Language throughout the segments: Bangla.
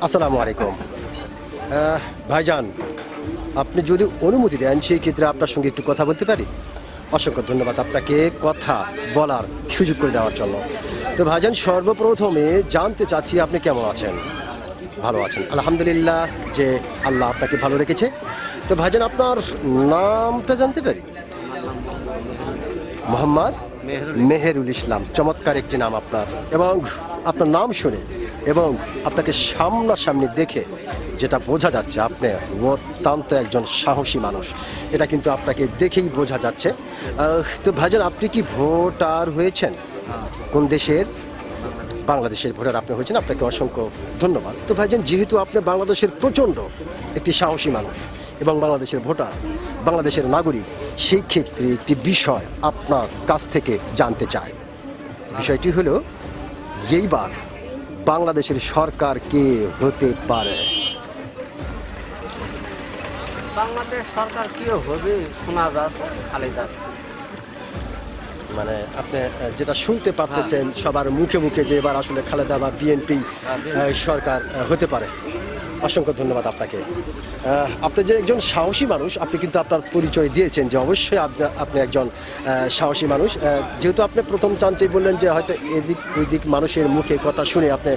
আসসালামু আলাইকুম। ভাইজান, আপনি যদি অনুমতি দেন সেই ক্ষেত্রে আপনার সঙ্গে একটু কথা বলতে পারি? অসংখ্য ধন্যবাদ আপনাকে কথা বলার সুযোগ করে দেওয়ার জন্য। তো ভাইজান, সর্বপ্রথমে জানতে চাচ্ছি আপনি কেমন আছেন? ভালো আছেন, আলহামদুলিল্লাহ যে আল্লাহ আপনাকে ভালো রেখেছে। তো ভাইজান, আপনার নামটা জানতে পারি? মোহাম্মদ মেহেরুল ইসলাম, চমৎকার একটি নাম আপনার। এবং আপনার নাম শুনে এবং আপনাকে সামনাসামনি দেখে যেটা বোঝা যাচ্ছে, আপনি অত্যন্ত একজন সাহসী মানুষ, এটা কিন্তু আপনাকে দেখেই বোঝা যাচ্ছে। তো ভাইজান, আপনি কি ভোটার হয়েছেন? কোন দেশের? বাংলাদেশের ভোটার আপনি হয়েছেন, আপনাকে অসংখ্য ধন্যবাদ। তো ভাইজান, যেহেতু আপনি বাংলাদেশের প্রচণ্ড একটি সাহসী মানুষ এবং বাংলাদেশের ভোটার, বাংলাদেশের নাগরিক, সেই ক্ষেত্রে একটি বিষয় আপনার কাছ থেকে জানতে চাই। বিষয়টি হলো, এইবার বাংলাদেশের সরকার কে হতে পারে? বাংলাদেশ সরকার কি হবে শোনা যাচ্ছে খালেদা। মানে আপনি যেটা শুনতে পারতেছেন সবার মুখে মুখে যে এবার আসলে খালেদা বা বিএনপি সরকার হতে পারে। অসংখ্য ধন্যবাদ আপনাকে। আপনি যে একজন সাহসী মানুষ, আপনি কিন্তু আপনার পরিচয় দিয়েছেন যে অবশ্যই আপনি একজন সাহসী মানুষ। যেহেতু আপনি প্রথম চান্সেই বললেন যে হয়তো এদিক ওই দিক মানুষের মুখে কথা শুনে আপনি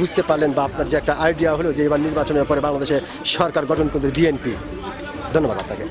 বুঝতে পারলেন বা আপনার যে একটা আইডিয়া হলো যে এবার নির্বাচনের পরে বাংলাদেশে সরকার গঠন করবে বিএনপি। ধন্যবাদ আপনাকে।